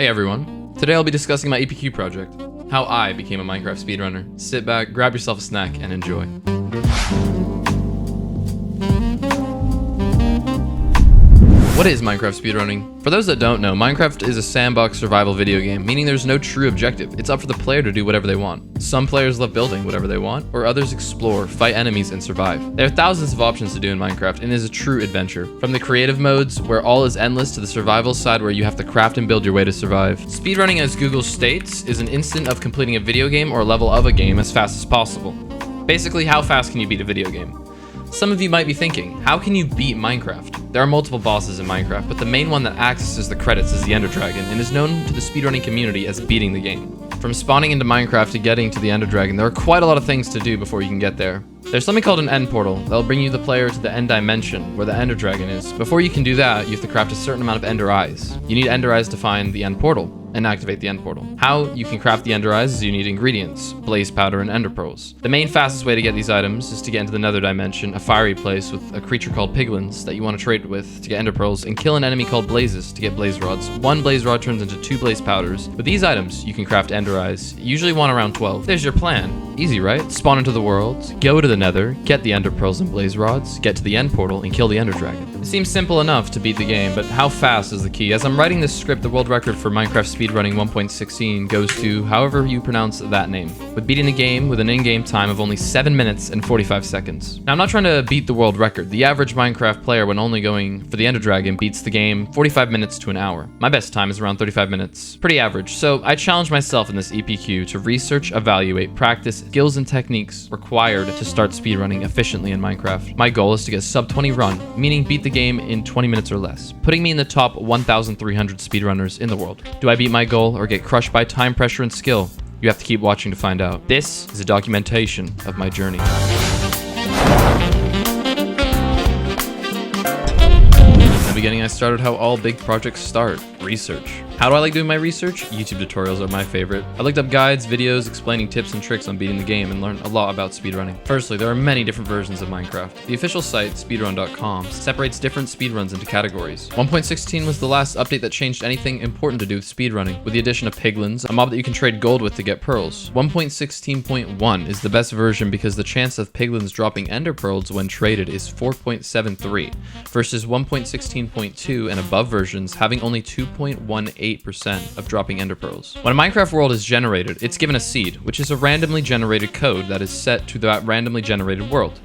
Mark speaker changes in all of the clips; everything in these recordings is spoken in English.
Speaker 1: Hey everyone, today I'll be discussing my EPQ project, how I became a Minecraft speedrunner. Sit back, grab yourself a snack, and enjoy. What is Minecraft speedrunning? For those that don't know, Minecraft is a sandbox survival video game, meaning there's no true objective. It's up for the player to do whatever they want. Some players love building whatever they want, or others explore, fight enemies, and survive. There are thousands of options to do in Minecraft, and it is a true adventure. From the creative modes, where all is endless, to the survival side, where you have to craft and build your way to survive. Speedrunning, as Google states, is an instant of completing a video game or level of a game as fast as possible. Basically, how fast can you beat a video game? Some of you might be thinking, how can you beat Minecraft? There are multiple bosses in Minecraft, but the main one that accesses the credits is the Ender Dragon, and is known to the speedrunning community as beating the game. From spawning into Minecraft to getting to the Ender Dragon, there are quite a lot of things to do before you can get there. There's something called an end portal that'll bring you the player to the end dimension, where the Ender Dragon is. Before you can do that, you have to craft a certain amount of Ender Eyes. You need Ender Eyes to find the end portal and activate the end portal. How you can craft the Ender Eyes is you need ingredients, blaze powder, and ender pearls. The main fastest way to get these items is to get into the nether dimension, a fiery place with a creature called piglins that you want to trade with to get ender pearls, and kill an enemy called blazes to get blaze rods. One blaze rod turns into 2 blaze powders. With these items, you can craft Ender Eyes. You usually want around 12. There's your plan. Easy, right? Spawn into the world, go to the nether, get the ender pearls and blaze rods, get to the end portal, and kill the Ender Dragon. It seems simple enough to beat the game, but how fast is the key? As I'm writing this script, the world record for Minecraft speedrunning 1.16 goes to however you pronounce that name, with beating the game with an in-game time of only 7 minutes and 45 seconds. Now, I'm not trying to beat the world record. The average Minecraft player, when only going for the Ender Dragon, beats the game 45 minutes to an hour. My best time is around 35 minutes. Pretty average. So I challenge myself in this EPQ to research, evaluate, practice skills and techniques required to start speedrunning efficiently in Minecraft. My goal is to get sub 20 run, meaning beat the game in 20 minutes or less, putting me in the top 1,300 speedrunners in the world. Do I beat my goal or get crushed by time pressure and skill? You have to keep watching to find out. This is a documentation of my journey. In the beginning, I started how all big projects start: research. How do I like doing my research? YouTube tutorials are my favorite. I looked up guides, videos explaining tips and tricks on beating the game, and learned a lot about speedrunning. Firstly, there are many different versions of Minecraft. The official site, speedrun.com, separates different speedruns into categories. 1.16 was the last update that changed anything important to do with speedrunning, with the addition of piglins, a mob that you can trade gold with to get pearls. 1.16.1 is the best version because the chance of piglins dropping ender pearls when traded is 4.73, versus 1.16.2 and above versions having only 2.18% of dropping ender pearls. When a Minecraft world is generated, it's given a seed, which is a randomly generated code that is set to that randomly generated world.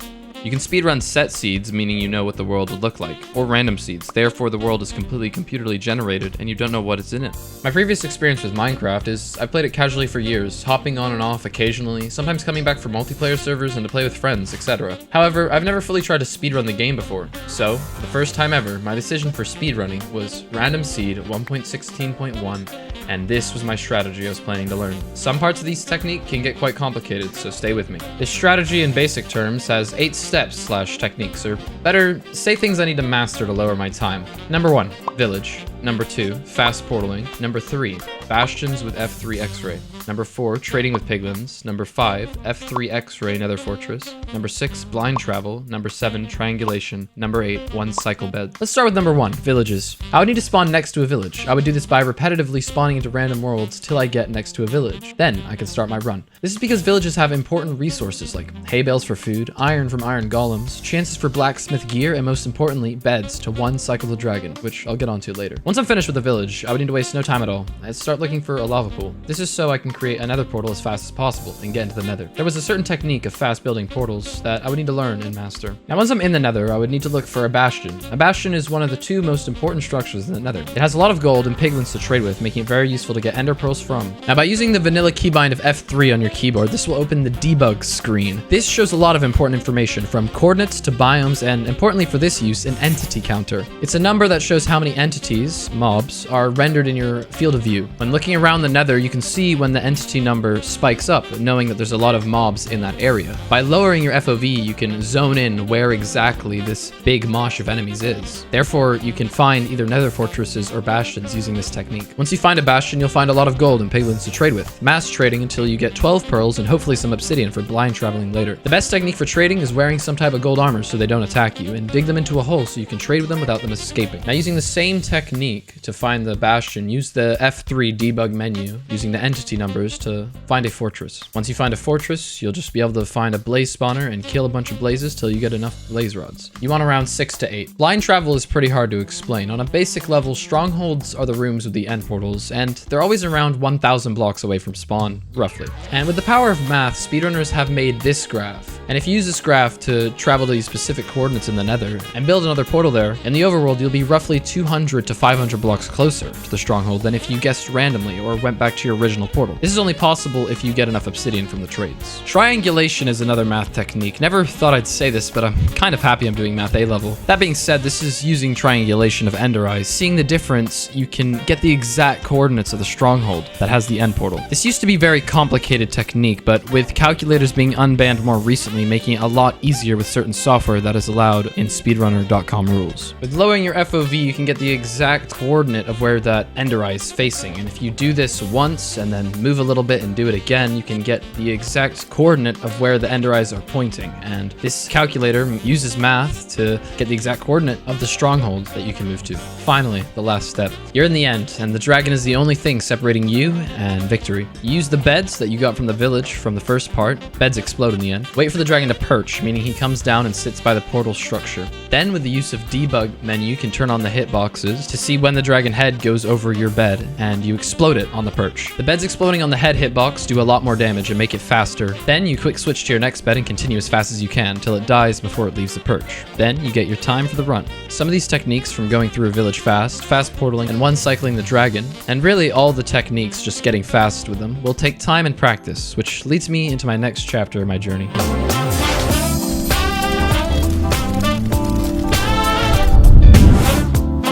Speaker 1: You can speedrun set seeds, meaning you know what the world would look like, or random seeds, therefore the world is completely computerly generated and you don't know what is in it. My previous experience with Minecraft is I played it casually for years, hopping on and off occasionally, sometimes coming back for multiplayer servers and to play with friends, etc. However, I've never fully tried to speedrun the game before, so the first time ever, my decision for speedrunning was random seed 1.16.1, and this was my strategy I was planning to learn. Some parts of this technique can get quite complicated, so stay with me. This strategy in basic terms has 8 steps/techniques, or better, say things I need to master to lower my time. Number 1, village. Number 2, fast portaling. Number 3, bastions with F3 X-ray. Number 4, trading with piglins. Number 5, F3 X-ray nether fortress. Number 6, blind travel. Number 7, triangulation. Number 8, 1 cycle bed. Let's start with number 1, villages. I would need to spawn next to a village. I would do this by repetitively spawning into random worlds till I get next to a village. Then I can start my run. This is because villages have important resources like hay bales for food, iron from iron golems, chances for blacksmith gear, and most importantly, beds to 1 cycle the dragon, which I'll get onto later. Once I'm finished with the village, I would need to waste no time at all. I'd start looking for a lava pool. This is so I can create a nether portal as fast as possible and get into the nether. There was a certain technique of fast building portals that I would need to learn and master. Now, once I'm in the nether, I would need to look for a bastion. A bastion is one of the 2 most important structures in the nether. It has a lot of gold and piglins to trade with, making it very useful to get ender pearls from. Now, by using the vanilla keybind of F3 on your keyboard, this will open the debug screen. This shows a lot of important information, from coordinates to biomes, and importantly for this use, an entity counter. It's a number that shows how many entities, mobs, are rendered in your field of view. When looking around the nether, you can see when the entity number spikes up, knowing that there's a lot of mobs in that area. By lowering your FOV, you can zone in where exactly this big mosh of enemies is. Therefore, you can find either nether fortresses or bastions using this technique. Once you find a bastion, you'll find a lot of gold and piglins to trade with. Mass trading until you get 12 pearls and hopefully some obsidian for blind traveling later. The best technique for trading is wearing some type of gold armor so they don't attack you, and dig them into a hole so you can trade with them without them escaping. Now, using the same technique to find the bastion, use the F3 debug menu using the entity numbers to find a fortress. Once you find a fortress, you'll just be able to find a blaze spawner and kill a bunch of blazes till you get enough blaze rods. You want around 6 to 8. Blind travel is pretty hard to explain. On a basic level, strongholds are the rooms with the end portals, and they're always around 1,000 blocks away from spawn, roughly. And with the power of math, speedrunners have made this graph. And if you use this graph to travel to these specific coordinates in the nether and build another portal there, in the overworld you'll be roughly 200 to 500 blocks closer to the stronghold than if you guessed randomly or went back to your original portal. This is only possible if you get enough obsidian from the trades. Triangulation is another math technique. Never thought I'd say this, but I'm kind of happy I'm doing math A level. That being said, this is using triangulation of ender eyes. Seeing the difference, you can get the exact coordinates of the stronghold that has the end portal. This used to be a very complicated technique, but with calculators being unbanned more recently, making it a lot easier with certain software that is allowed in speedrunner.com rules. With lowering your FOV, you can get the exact coordinate of where that ender eye is facing, and if you do this once and then move a little bit and do it again, you can get the exact coordinate of where the ender eyes are pointing, and this calculator uses math to get the exact coordinate of the stronghold that you can move to. Finally, the last step. You're in the end, and the dragon is the only thing separating you and victory. You use the beds that you got from the village from the first part. Beds explode in the end. Wait for the dragon to perch, meaning he comes down and sits by the portal structure. Then, with the use of debug menu, you can turn on the hitboxes to see when the dragon head goes over your bed, and you explode it on the perch. The beds exploding on the head hitbox do a lot more damage and make it faster. Then you quick switch to your next bed and continue as fast as you can till it dies before it leaves the perch. Then you get your time for the run. Some of these techniques, from going through a village fast portaling, and one cycling the dragon, and really all the techniques just getting fast with them, will take time and practice, which leads me into my next chapter of my journey.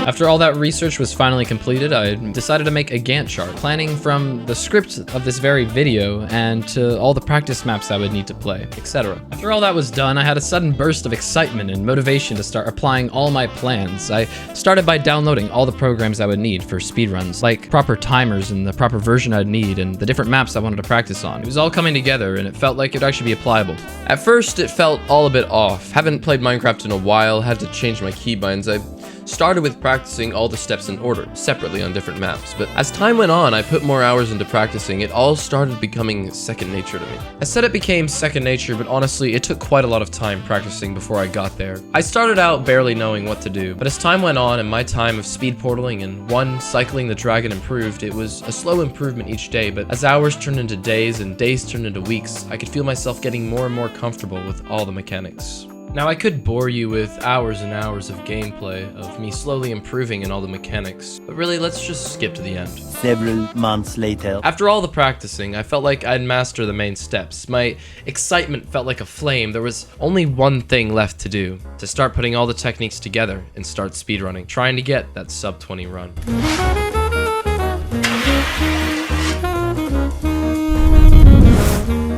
Speaker 1: After all that research was finally completed, I decided to make a Gantt chart, planning from the script of this very video and to all the practice maps I would need to play, etc. After all that was done, I had a sudden burst of excitement and motivation to start applying all my plans. I started by downloading all the programs I would need for speedruns, like proper timers and the proper version I'd need and the different maps I wanted to practice on. It was all coming together and it felt like it would actually be applicable.
Speaker 2: At first, it felt all a bit off. Haven't played Minecraft in a while, had to change my keybinds. I started with practicing all the steps in order, separately on different maps, but as time went on, I put more hours into practicing. It all started becoming second nature to me. I said it became second nature, but honestly, it took quite a lot of time practicing before I got there. I started out barely knowing what to do, but as time went on and my time of speed portaling and cycling the dragon improved, it was a slow improvement each day, but as hours turned into days and days turned into weeks, I could feel myself getting more and more comfortable with all the mechanics. Now, I could bore you with hours and hours of gameplay of me slowly improving in all the mechanics, but really, let's just skip to the end.
Speaker 3: Several months later.
Speaker 2: After all the practicing, I felt like I'd mastered the main steps. My excitement felt like a flame. There was only one thing left to do, to start putting all the techniques together and start speedrunning, trying to get that sub 20 run.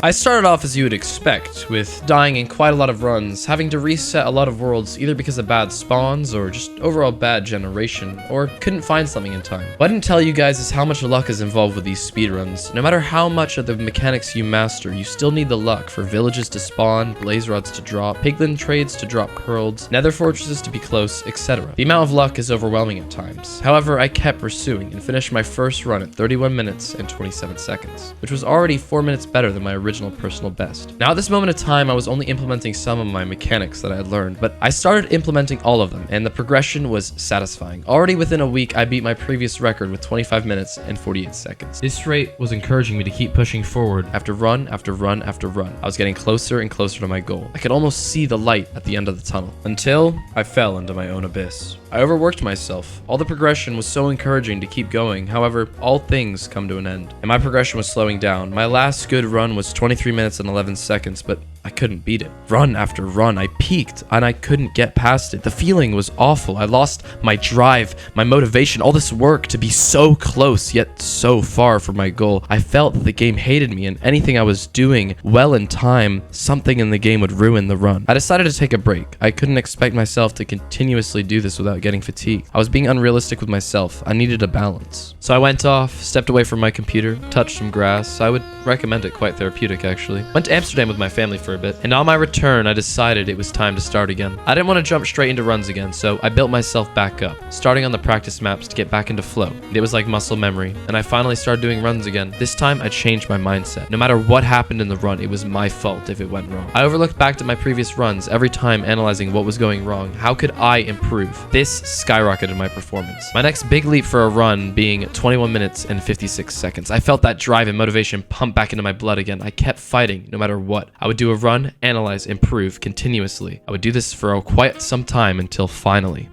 Speaker 2: I started off as you would expect, with dying in quite a lot of runs, having to reset a lot of worlds either because of bad spawns or just overall bad generation, or couldn't find something in time. What I didn't tell you guys is how much luck is involved with these speedruns. No matter how much of the mechanics you master, you still need the luck for villages to spawn, blaze rods to drop, piglin trades to drop pearls, nether fortresses to be close, etc. The amount of luck is overwhelming at times. However, I kept pursuing and finished my first run at 31 minutes and 27 seconds, which was already 4 minutes better than my original personal best. Now, at this moment of time, I was only implementing some of my mechanics that I had learned, but I started implementing all of them, and the progression was satisfying. Already within a week, I beat my previous record with 25 minutes and 48 seconds. This rate was encouraging me to keep pushing forward after run after run after run. I was getting closer and closer to my goal. I could almost see the light at the end of the tunnel, until I fell into my own abyss. I overworked myself. All the progression was so encouraging to keep going. However, all things come to an end, and my progression was slowing down. My last good run was 23 minutes and 11 seconds, but I couldn't beat it. Run after run, I peaked and I couldn't get past it. The feeling was awful. I lost my drive, my motivation, all this work to be so close yet so far from my goal. I felt that the game hated me, and anything I was doing well in time, something in the game would ruin the run. I decided to take a break. I couldn't expect myself to continuously do this without getting fatigued. I was being unrealistic with myself. I needed a balance. So I went off, stepped away from my computer, touched some grass. I would recommend it, quite therapeutic actually. Went to Amsterdam with my family for a bit, and on my return I decided it was time to start again. I didn't want to jump straight into runs again, so I built myself back up, starting on the practice maps to get back into flow. It was like muscle memory, and I finally started doing runs again. This time I changed my mindset. No matter what happened in the run, it was my fault if it went wrong. I overlooked back to my previous runs, every time analyzing what was going wrong. How could I improve? This skyrocketed my performance. My next big leap for a run being 21 minutes and 56 seconds. I felt that drive and motivation pump back into my blood again. I kept fighting no matter what. I would do a run, analyze, improve continuously. I would do this for quite some time until finally.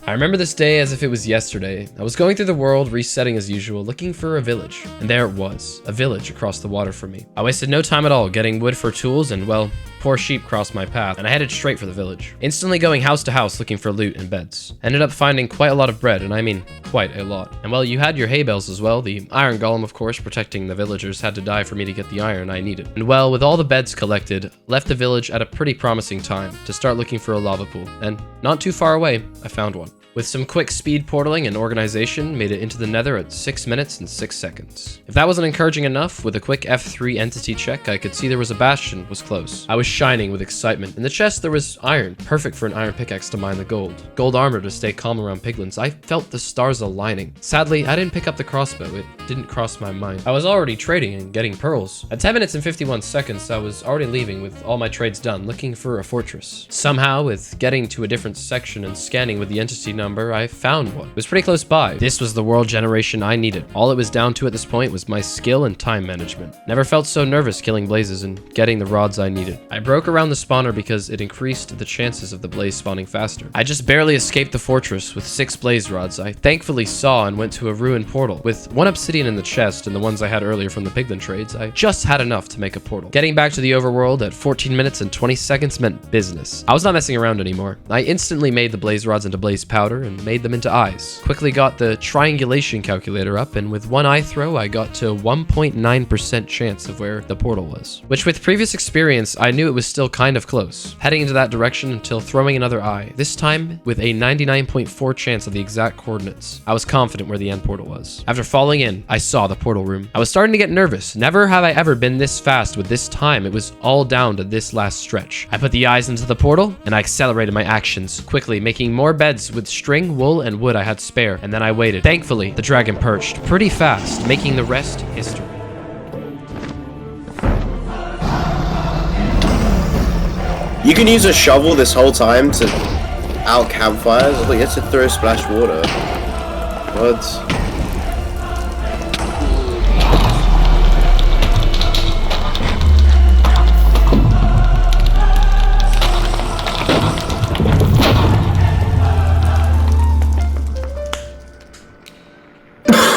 Speaker 2: I remember this day as if it was yesterday. I was going through the world, resetting as usual, looking for a village. And there it was, a village across the water from me. I wasted no time at all getting wood for tools, and well, poor sheep crossed my path, and I headed straight for the village. Instantly going house to house looking for loot and beds. Ended up finding quite a lot of bread, and I mean quite a lot. And well, you had your hay bales as well. The iron golem, of course, protecting the villagers, had to die for me to get the iron I needed. And well, with all the beds collected, left the village at a pretty promising time to start looking for a lava pool. And not too far away, I found one. With some quick speed portaling and organization, made it into the nether at 6 minutes and 6 seconds. If that wasn't encouraging enough, with a quick F3 entity check, I could see there was a bastion was close. I was shining with excitement. In the chest, there was iron, perfect for an iron pickaxe to mine the gold. Gold armor to stay calm around piglins. I felt the stars aligning. Sadly, I didn't pick up the crossbow. It didn't cross my mind. I was already trading and getting pearls. At 10 minutes and 51 seconds, I was already leaving with all my trades done, looking for a fortress. Somehow, with getting to a different section and scanning with the entity number, I found one. It was pretty close by. This was the world generation I needed. All it was down to at this point was my skill and time management. Never felt so nervous killing blazes and getting the rods I needed. I broke around the spawner because it increased the chances of the blaze spawning faster. I just barely escaped the fortress with 6 blaze rods I thankfully saw and went to a ruined portal. With 1 obsidian in the chest and the ones I had earlier from the piglin trades, I just had enough to make a portal. Getting back to the overworld at 14 minutes and 20 seconds meant business. I was not messing around anymore. I instantly made the blaze rods into blaze powder and made them into eyes. Quickly got the triangulation calculator up, and with 1 eye throw, I got to 1.9% chance of where the portal was. Which with previous experience, I knew it was still kind of close. Heading into that direction until throwing another eye, this time with a 99.4 chance of the exact coordinates. I was confident where the end portal was. After falling in, I saw the portal room. I was starting to get nervous. Never have I ever been this fast with this time. It was all down to this last stretch. I put the eyes into the portal, and I accelerated my actions, quickly making more beds with string, wool, and wood I had spare, and then I waited. Thankfully, the dragon perched pretty fast, making the rest history.
Speaker 4: You can use a shovel this whole time to out campfires. I thought you had to throw splash water. What?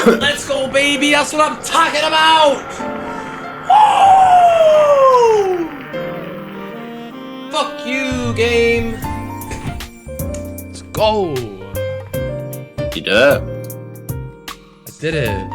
Speaker 2: Let's go, baby! That's what I'm talking about! Woo! Fuck you, game! Let's go!
Speaker 4: You did it.
Speaker 2: I did it.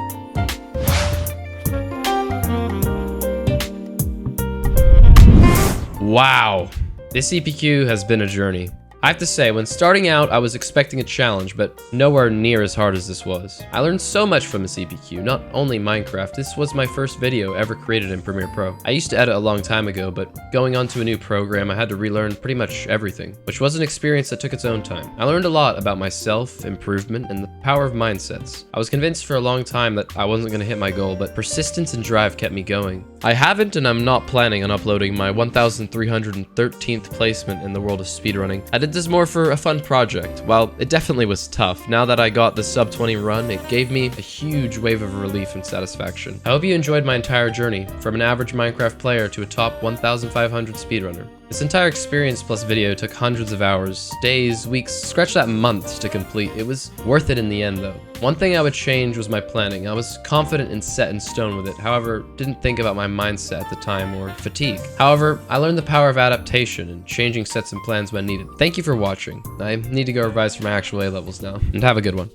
Speaker 2: Wow. This EPQ has been a journey. I have to say, when starting out, I was expecting a challenge, but nowhere near as hard as this was. I learned so much from this EPQ, not only Minecraft. This was my first video ever created in Premiere Pro. I used to edit a long time ago, but going on to a new program, I had to relearn pretty much everything, which was an experience that took its own time. I learned a lot about myself, improvement, and the power of mindsets. I was convinced for a long time that I wasn't going to hit my goal, but persistence and drive kept me going. I haven't, and I'm not planning on uploading my 1,313th placement in the world of speedrunning. I did this more for a fun project. While it definitely was tough, now that I got the sub 20 run, it gave me a huge wave of relief and satisfaction. I hope you enjoyed my entire journey, from an average Minecraft player to a top 1,500 speedrunner. This entire experience plus video took hundreds of hours, days, weeks, scratch that months to complete. It was worth it in the end though. One thing I would change was my planning. I was confident and set in stone with it, however, didn't think about my mindset at the time or fatigue. However, I learned the power of adaptation and changing sets and plans when needed. Thank you for watching. I need to go revise for my actual A levels now, and have a good one.